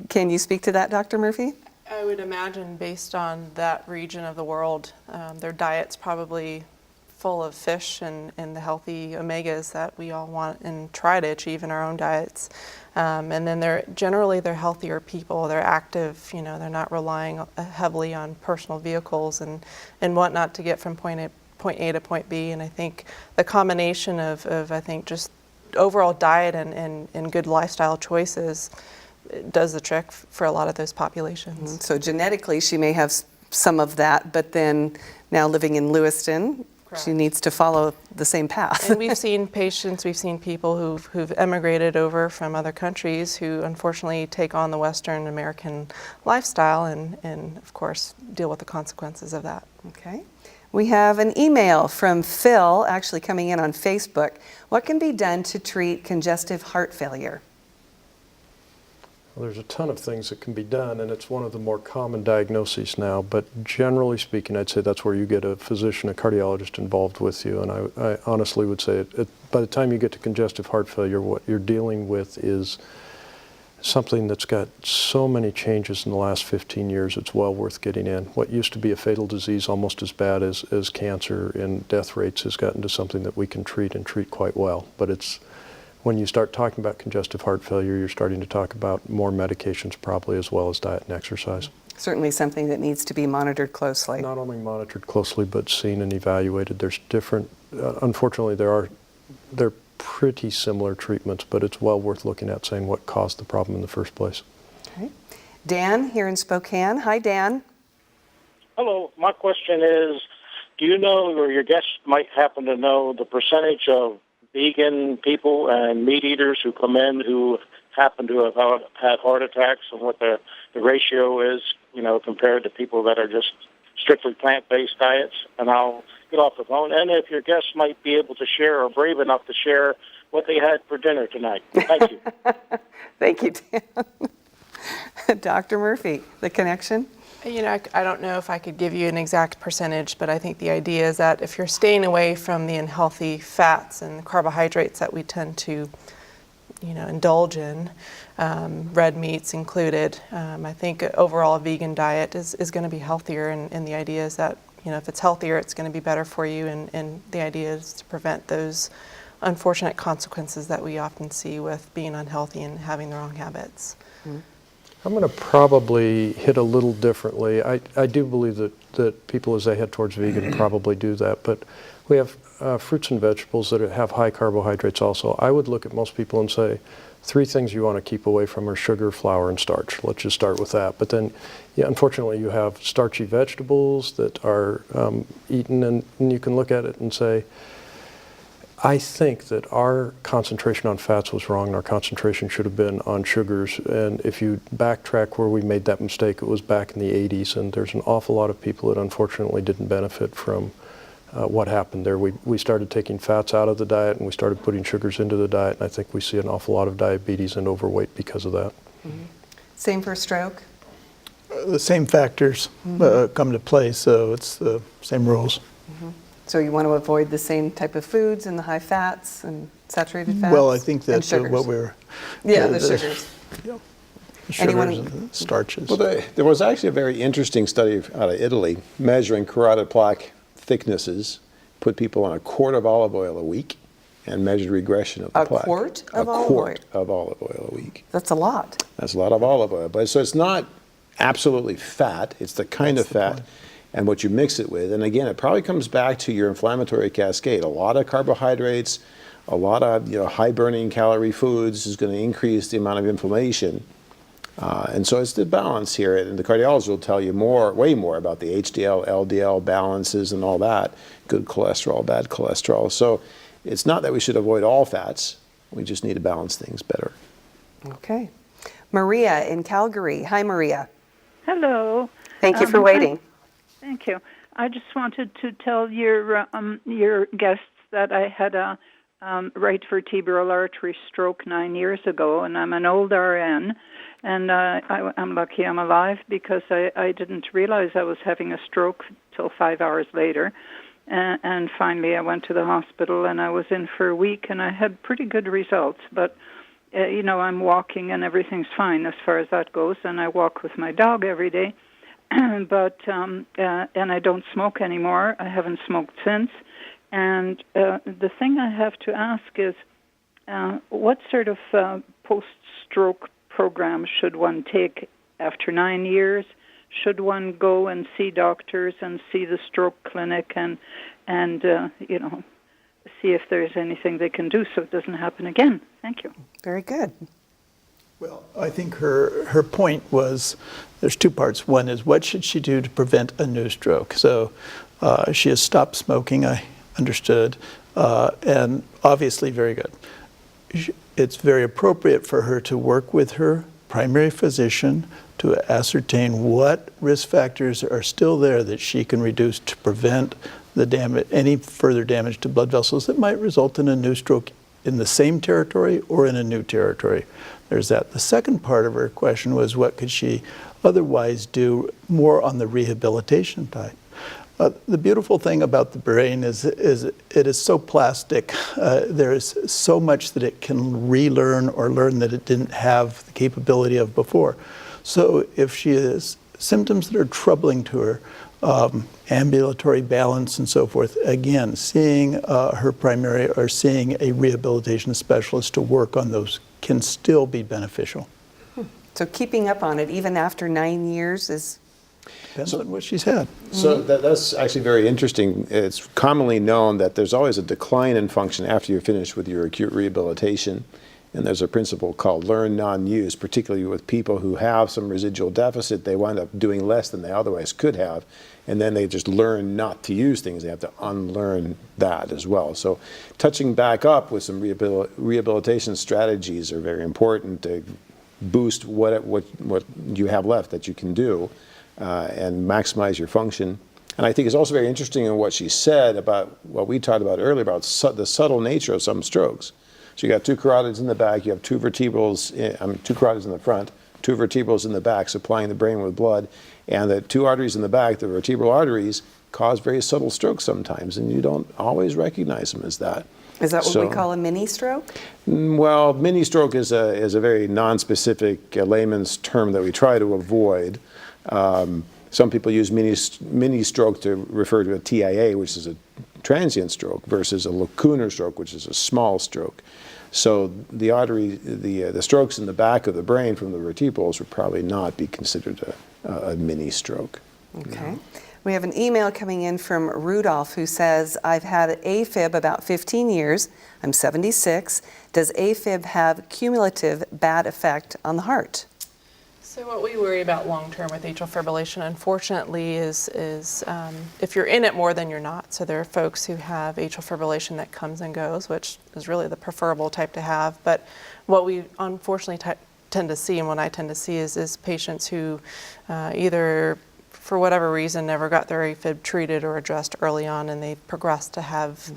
Can you speak to that, Dr. Murphy? I would imagine, based on that region of the world, their diet's probably full of fish and the healthy omegas that we all want and try to achieve in our own diets. And then they're healthier people. They're active. They're not relying heavily on personal vehicles and whatnot to get from point A to point B. And I think the combination of I think just overall diet and good lifestyle choices does the trick for a lot of those populations. Mm-hmm. So genetically she may have some of that, but then now living in Lewiston, correct, she needs to follow the same path. And we've seen people who've emigrated over from other countries who unfortunately take on the Western American lifestyle and of course deal with the consequences of that. Okay. We have an email from Phil actually coming in on Facebook. What can be done to treat congestive heart failure? Well, there's a ton of things that can be done, and it's one of the more common diagnoses now, but generally speaking, I'd say that's where you get a physician, a cardiologist involved with you, and I honestly would say by the time you get to congestive heart failure, what you're dealing with is something that's got so many changes in the last 15 years, it's well worth getting in. What used to be a fatal disease, almost as bad as cancer in death rates, has gotten to something that we can treat and treat quite well, but it's when you start talking about congestive heart failure, you're starting to talk about more medications probably, as well as diet and exercise. Certainly something that needs to be monitored closely. Not only monitored closely, but seen and evaluated. There's different, unfortunately, they're pretty similar treatments, but it's well worth looking at, saying what caused the problem in the first place. Okay. Dan, here in Spokane. Hi, Dan. Hello. My question is, do you know, or your guests might happen to know, the percentage of vegan people and meat eaters who come in who happen to have had heart attacks, and what the ratio is, compared to people that are just strictly plant-based diets? And I'll get off the phone. And if your guests might be able to share, or brave enough to share, what they had for dinner tonight. Thank you. Thank you, Dan. Dr. Murphy, the connection? I don't know if I could give you an exact percentage, but I think the idea is that if you're staying away from the unhealthy fats and carbohydrates that we tend to, indulge in, red meats included, I think overall a vegan diet is going to be healthier, and the idea is that, if it's healthier, it's going to be better for you, and the idea is to prevent those unfortunate consequences that we often see with being unhealthy and having the wrong habits. Mm-hmm. I'm going to probably hit a little differently. I do believe that people, as they head towards vegan, probably do that, but we have fruits and vegetables that have high carbohydrates also. I would look at most people and say, 3 things you want to keep away from are sugar, flour, and starch. Let's just start with that. But then, unfortunately, you have starchy vegetables that are eaten, and you can look at it and say, I think that our concentration on fats was wrong, and our concentration should have been on sugars. And if you backtrack where we made that mistake, it was back in the 80s, and there's an awful lot of people that unfortunately didn't benefit from what happened there. We started taking fats out of the diet, and we started putting sugars into the diet, and I think we see an awful lot of diabetes and overweight because of that. Mm-hmm. Same for stroke? The same factors come to play, so it's the same rules. Mm-hmm. So you want to avoid the same type of foods and the high fats and saturated fats? Well, I think that's what we're... Yeah, the sugars. Yeah. The sugars and the starches. Well, there was actually a very interesting study out of Italy measuring carotid plaque thicknesses, put people on a quart of olive oil a week, and measured regression of the plaque. A quart of olive oil? A quart of olive oil a week. That's a lot. That's a lot of olive oil. But so it's not absolutely fat. It's the kind of fat and what you mix it with. And again, it probably comes back to your inflammatory cascade. A lot of carbohydrates, a lot of high burning calorie foods is going to increase the amount of inflammation. And so it's the balance here, and the cardiologist will tell you way more about the HDL, LDL balances and all that, good cholesterol, bad cholesterol. So it's not that we should avoid all fats, we just need to balance things better. Okay. Maria in Calgary. Hi, Maria. Hello. Thank you for waiting. Thank you. I just wanted to tell your guests that I had a right vertebral artery stroke 9 years ago, and I'm an old RN. And I'm lucky I'm alive because I didn't realize I was having a stroke till 5 hours later. And finally I went to the hospital, and I was in for a week, and I had pretty good results. But, I'm walking and everything's fine as far as that goes, and I walk with my dog every day. But and I don't smoke anymore. I haven't smoked since. And the thing I have to ask is, what sort of post-stroke program should one take after 9 years? Should one go and see doctors and see the stroke clinic and see if there's anything they can do so it doesn't happen again? Thank you. Very good. Well, I think her point was there's 2 parts. One is, what should she do to prevent a new stroke? So she has stopped smoking, I understood, and obviously very good. It's very appropriate for her to work with her primary physician to ascertain what risk factors are still there that she can reduce to prevent the damage, any further damage to blood vessels that might result in a new stroke in the same territory or in a new territory. There's that. The second part of her question was, what could she otherwise do more on the rehabilitation side? The beautiful thing about the brain is it is so plastic. There is so much that it can relearn or learn that it didn't have the capability of before. So if she has symptoms that are troubling to her, ambulatory balance and so forth, again, seeing her primary or seeing a rehabilitation specialist to work on those can still be beneficial. So keeping up on it even after 9 years is Depends on what she's had. So that's actually very interesting. It's commonly known that there's always a decline in function after you're finished with your acute rehabilitation. And there's a principle called learn non-use, particularly with people who have some residual deficit. They wind up doing less than they otherwise could have. And then they just learn not to use things. They have to unlearn that as well. So touching back up with some rehabilitation strategies are very important to boost what you have left that you can do and maximize your function. And I think it's also very interesting in what she said about what we talked about earlier about the subtle nature of some strokes. So you got two carotids in the back, you have two vertebrals, two carotids in the front, two vertebrals in the back supplying the brain with blood, and the two arteries in the back, the vertebral arteries, cause very subtle strokes sometimes, and you don't always recognize them as that. Is that what we call a mini stroke? Well, mini stroke is a very non-specific layman's term that we try to avoid. Some people use mini stroke to refer to a TIA, which is a transient stroke, versus a lacunar stroke, which is a small stroke. So the strokes in the back of the brain from the vertebrals would probably not be considered a mini stroke. Okay. We have an email coming in from Rudolph who says, I've had AFib about 15 years. I'm 76. Does AFib have cumulative bad effect on the heart? So what we worry about long term with atrial fibrillation, unfortunately, is if you're in it more than you're not. So there are folks who have atrial fibrillation that comes and goes, which is really the preferable type to have. But what we unfortunately tend to see, and what I tend to see, is patients who either for whatever reason never got their AFib treated or addressed early on, and they progressed to have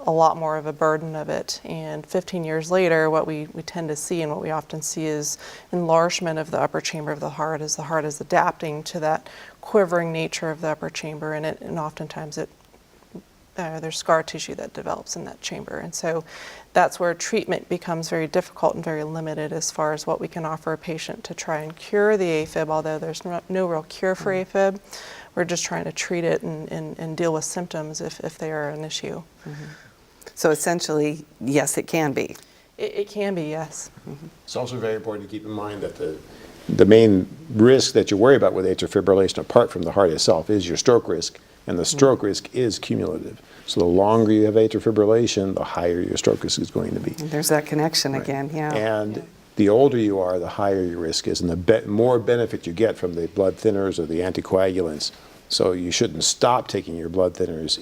a lot more of a burden of it. And 15 years later, what we tend to see, and what we often see, is enlargement of the upper chamber of the heart as the heart is adapting to that quivering nature of the upper chamber, and oftentimes there's scar tissue that develops in that chamber. And so that's where treatment becomes very difficult and very limited as far as what we can offer a patient to try and cure the AFib, although there's no real cure for AFib. We're just trying to treat it and deal with symptoms if they are an issue. Mm-hmm. So essentially, yes, it can be. It can be, yes. Mm-hmm. It's also very important to keep in mind that the main risk that you worry about with atrial fibrillation, apart from the heart itself, is your stroke risk, and the stroke risk is cumulative. So the longer you have atrial fibrillation, the higher your stroke risk is going to be. And there's that connection again, yeah. And the older you are, the higher your risk is, and the more benefit you get from the blood thinners or the anticoagulants. So you shouldn't stop taking your blood thinners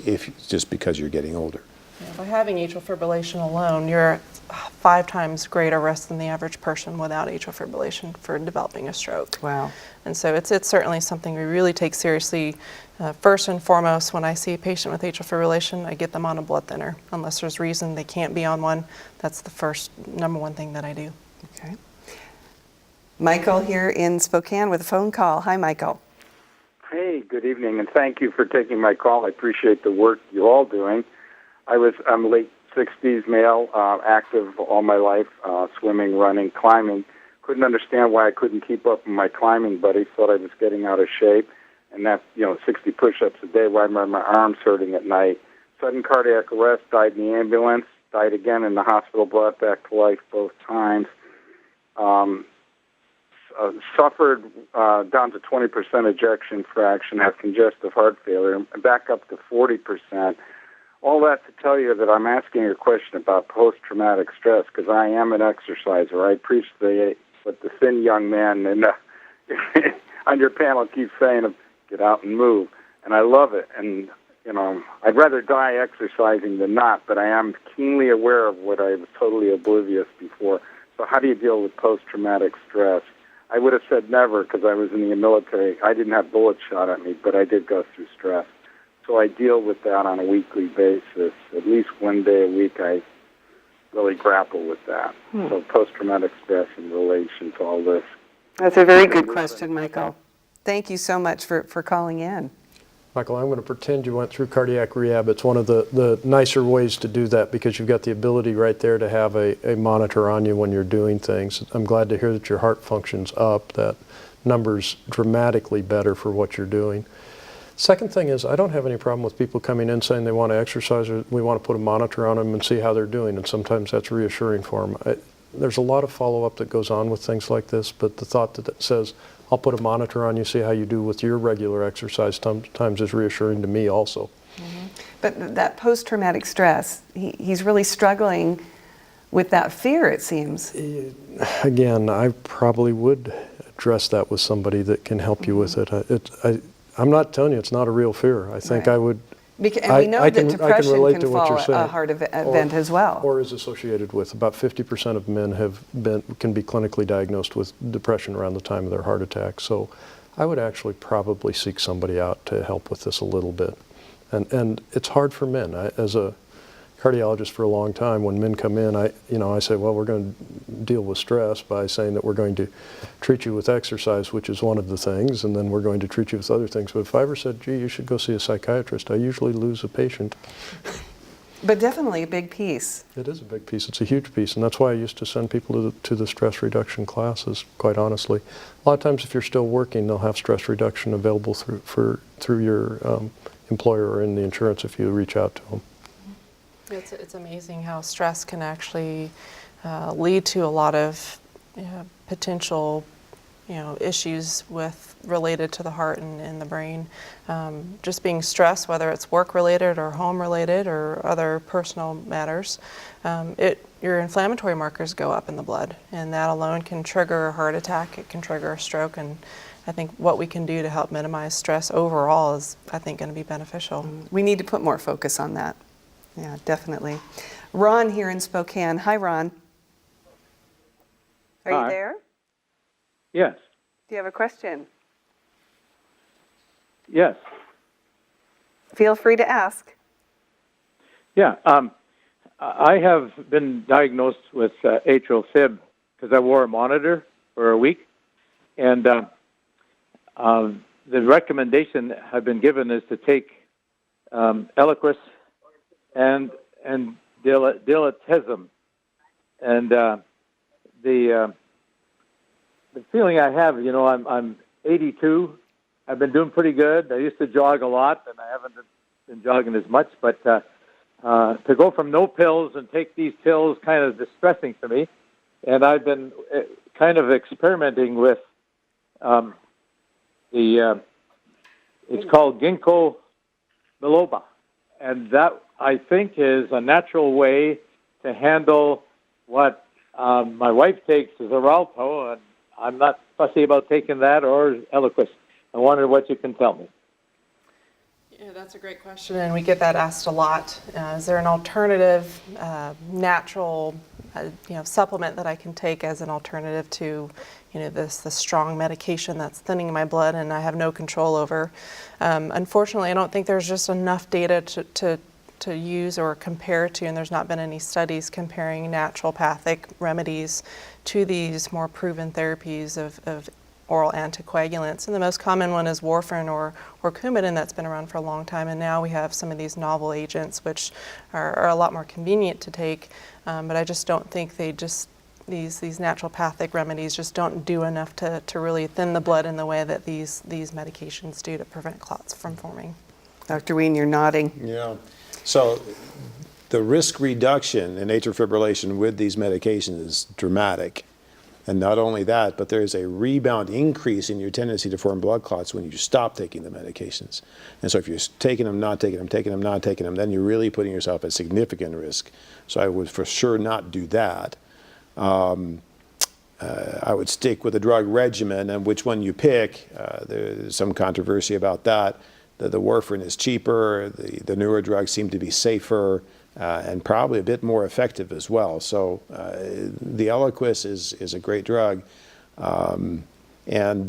just because you're getting older. Yeah, by having atrial fibrillation alone, you're at 5 times greater risk than the average person without atrial fibrillation for developing a stroke. Wow. And so it's certainly something we really take seriously. First and foremost, when I see a patient with atrial fibrillation, I get them on a blood thinner. Unless there's reason they can't be on one, that's the first number one thing that I do. Okay. Michael here in Spokane with a phone call. Hi, Michael. Hey, good evening, and thank you for taking my call. I appreciate the work you're all doing. I'm late 60s male, active all my life, swimming, running, climbing. Couldn't understand why I couldn't keep up with my climbing buddies. Thought I was getting out of shape. And that's, 60 push-ups a day, why my arms hurting at night. Sudden cardiac arrest, died in the ambulance, died again in the hospital, brought back to life both times. Suffered down to 20% ejection fraction, have congestive heart failure, and back up to 40%. All that to tell you that I'm asking a question about post-traumatic stress, because I am an exerciser. I preach what the thin young man and on your panel keeps saying, get out and move. And I love it. And, I'd rather die exercising than not, but I am keenly aware of what I was totally oblivious before. So how do you deal with post-traumatic stress? I would have said never, because I was in the military. I didn't have bullets shot at me, but I did go through stress. So I deal with that on a weekly basis. At least one day a week I really grapple with that. So post-traumatic stress in relation to all this. That's a very good question, Michael. Thank you so much for calling in. Michael, I'm going to pretend you went through cardiac rehab. It's one of the nicer ways to do that because you've got the ability right there to have a monitor on you when you're doing things. I'm glad to hear that your heart function's up, that number's dramatically better for what you're doing. Second thing is, I don't have any problem with people coming in saying they want to exercise or we want to put a monitor on them and see how they're doing, and sometimes that's reassuring for them. there's a lot of follow-up that goes on with things like this, but the thought that says, I'll put a monitor on you, see how you do with your regular exercise times is reassuring to me also. Mm-hmm. But that post-traumatic stress, he's really struggling with that fear, it seems. Again, I probably would address that with somebody that can help you with it. I'm not telling you it's not a real fear. I think I would. And we know that depression can fall a heart event as well. Or is associated with. About 50% of men can be clinically diagnosed with depression around the time of their heart attack. So I would actually probably seek somebody out to help with this a little bit. And it's hard for men. As a cardiologist for a long time, when men come in, I say, well, we're going to deal with stress by saying that we're going to treat you with exercise, which is one of the things, and then we're going to treat you with other things. But if I ever said, gee, you should go see a psychiatrist, I usually lose a patient. But definitely a big piece. It is a big piece. It's a huge piece, and that's why I used to send people to the stress reduction classes, quite honestly. A lot of times if you're still working, they'll have stress reduction available through your employer or in the insurance if you reach out to them. It's amazing how stress can actually lead to a lot of potential issues related to the heart and the brain. Just being stressed, whether it's work related or home related or other personal matters, your inflammatory markers go up in the blood, and that alone can trigger a heart attack. It can trigger a stroke, and I think what we can do to help minimize stress overall is, I think, going to be beneficial. We need to put more focus on that. Yeah, definitely. Ron here in Spokane. Hi, Ron. Are you there? Yes. Do you have a question? Yes. Feel free to ask. Yeah. I have been diagnosed with atrial fib because I wore a monitor for a week. And the recommendation I've been given is to take Eliquis and diletism. And the feeling I have, I'm 82. I've been doing pretty good. I used to jog a lot, and I haven't been jogging as much. But to go from no pills and take these pills kind of distressing to me. And I've been kind of experimenting with it's called ginkgo biloba. And that, I think, is a natural way to handle what my wife takes as Xarelto, and I'm not fussy about taking that or Eliquis. I wonder what you can tell me. Yeah, that's a great question, and we get that asked a lot. Is there an alternative, natural, supplement that I can take as an alternative to, this strong medication that's thinning my blood and I have no control over? Unfortunately, I don't think there's just enough data to use or compare to, and there's not been any studies comparing naturopathic remedies to these more proven therapies of oral anticoagulants. And the most common one is warfarin or Coumadin that's been around for a long time, and now we have some of these novel agents which are a lot more convenient to take, but I just don't think these naturopathic remedies just don't do enough to really thin the blood in the way that these medications do to prevent clots from forming. Dr. Wien, you're nodding. Yeah. So the risk reduction in atrial fibrillation with these medications is dramatic. And not only that, but there is a rebound increase in your tendency to form blood clots when you stop taking the medications. And so if you're taking them, not taking them, taking them, not taking them, then you're really putting yourself at significant risk. So I would for sure not do that. I would stick with a drug regimen, and which one you pick, there's some controversy about that. The warfarin is cheaper, the newer drugs seem to be safer, and probably a bit more effective as well. So the Eliquis is a great drug, and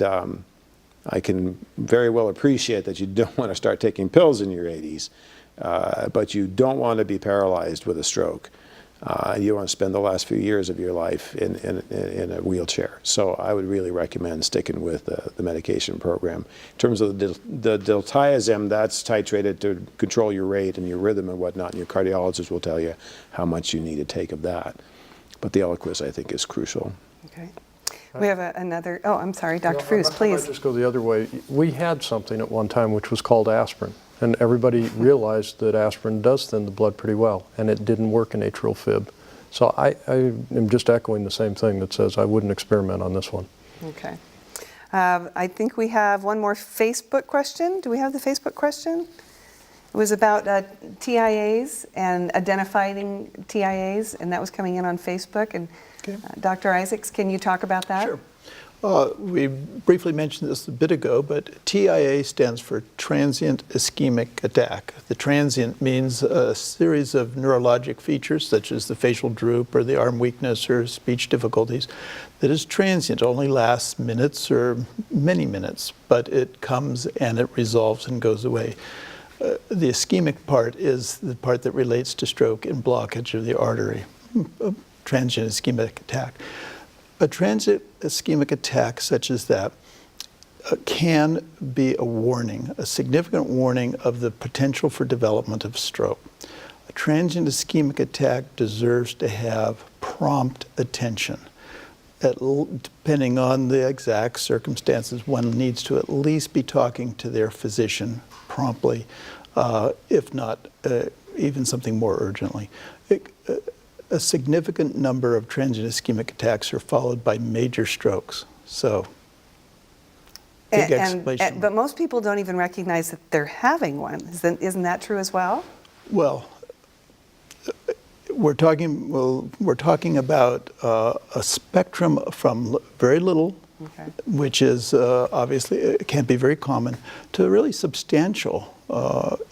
I can very well appreciate that you don't want to start taking pills in your 80s, but you don't want to be paralyzed with a stroke. You want to spend the last few years of your life in a wheelchair. So I would really recommend sticking with the medication program. In terms of the diltiazem, that's titrated to control your rate and your rhythm and whatnot, and your cardiologist will tell you how much you need to take of that. But the Eliquis, I think, is crucial. Okay. We have another, I'm sorry, Dr. Frus, please. I'll just go the other way. We had something at one time which was called aspirin. And everybody realized that aspirin does thin the blood pretty well, and it didn't work in atrial fib. So I am just echoing the same thing that says I wouldn't experiment on this one. Okay. I think we have one more Facebook question. Do we have the Facebook question? It was about TIAs and identifying TIAs, and that was coming in on Facebook. And Dr. Isaacs, can you talk about that? Sure. We briefly mentioned this a bit ago, but TIA stands for Transient Ischemic Attack. The transient means a series of neurologic features, such as the facial droop or the arm weakness or speech difficulties, that is transient, only lasts minutes or many minutes, but it comes and it resolves and goes away. The ischemic part is the part that relates to stroke and blockage of the artery, transient ischemic attack. A transient ischemic attack such as that can be a warning, a significant warning of the potential for development of stroke. A transient ischemic attack deserves to have prompt attention. Depending on the exact circumstances, one needs to at least be talking to their physician promptly, if not even something more urgently. A significant number of transient ischemic attacks are followed by major strokes. So, big explanation. But most people don't even recognize that they're having one. Isn't that true as well? Well, we're talking about a spectrum from very little, which is obviously, it can be very common, to really substantial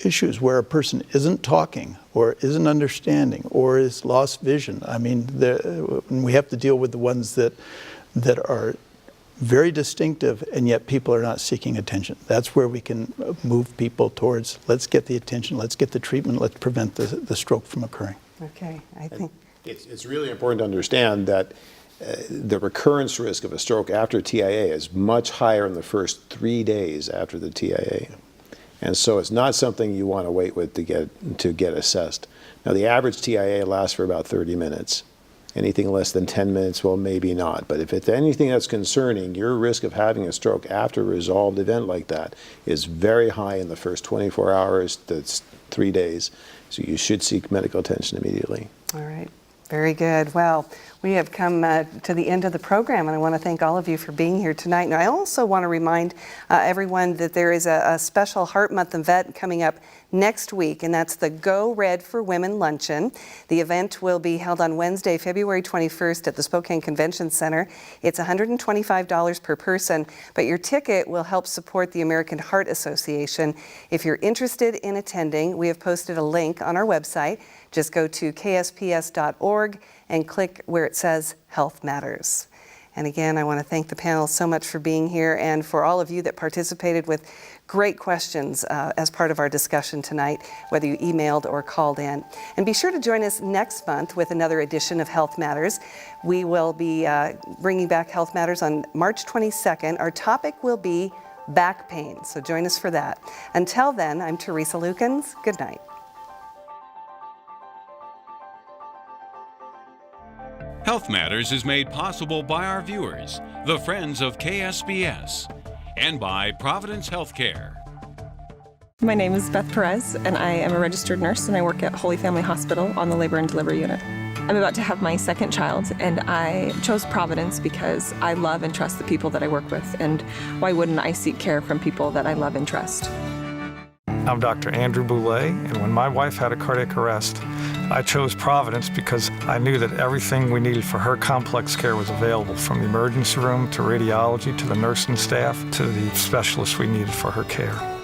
issues where a person isn't talking or isn't understanding or is lost vision. I mean, we have to deal with the ones that are very distinctive and yet people are not seeking attention. That's where we can move people towards, let's get the attention, let's get the treatment, let's prevent the stroke from occurring. Okay, I think it's really important to understand that the recurrence risk of a stroke after TIA is much higher in the first 3 days after the TIA. And so it's not something you want to wait with to get assessed. Now the average TIA lasts for about 30 minutes. Anything less than 10 minutes, well, maybe not. But if it's anything that's concerning, your risk of having a stroke after a resolved event like that is very high in the first 24 hours, that's 3 days. So you should seek medical attention immediately. All right. Very good. Well, we have come to the end of the program, and I want to thank all of you for being here tonight. And I also want to remind everyone that there is a special Heart Month event coming up next week, and that's the Go Red for Women Luncheon. The event will be held on Wednesday, February 21st at the Spokane Convention Center. It's $125 per person, but your ticket will help support the American Heart Association. If you're interested in attending, we have posted a link on our website. Just go to ksps.org and click where it says Health Matters. And again, I want to thank the panel so much for being here and for all of you that participated with great questions as part of our discussion tonight, whether you emailed or called in. And be sure to join us next month with another edition of Health Matters. We will be bringing back Health Matters on March 22nd. Our topic will be back pain, so join us for that. Until then, I'm Teresa Lukens. Good night. Health Matters is made possible by our viewers, the Friends of KSPS, and by Providence Healthcare. My name is Beth Perez, and I am a registered nurse, and I work at Holy Family Hospital on the labor and delivery unit. I'm about to have my second child, and I chose Providence because I love and trust the people that I work with, and why wouldn't I seek care from people that I love and trust? I'm Dr. Andrew Boulay, and when my wife had a cardiac arrest, I chose Providence because I knew that everything we needed for her complex care was available, from the emergency room to radiology to the nursing staff to the specialists we needed for her care.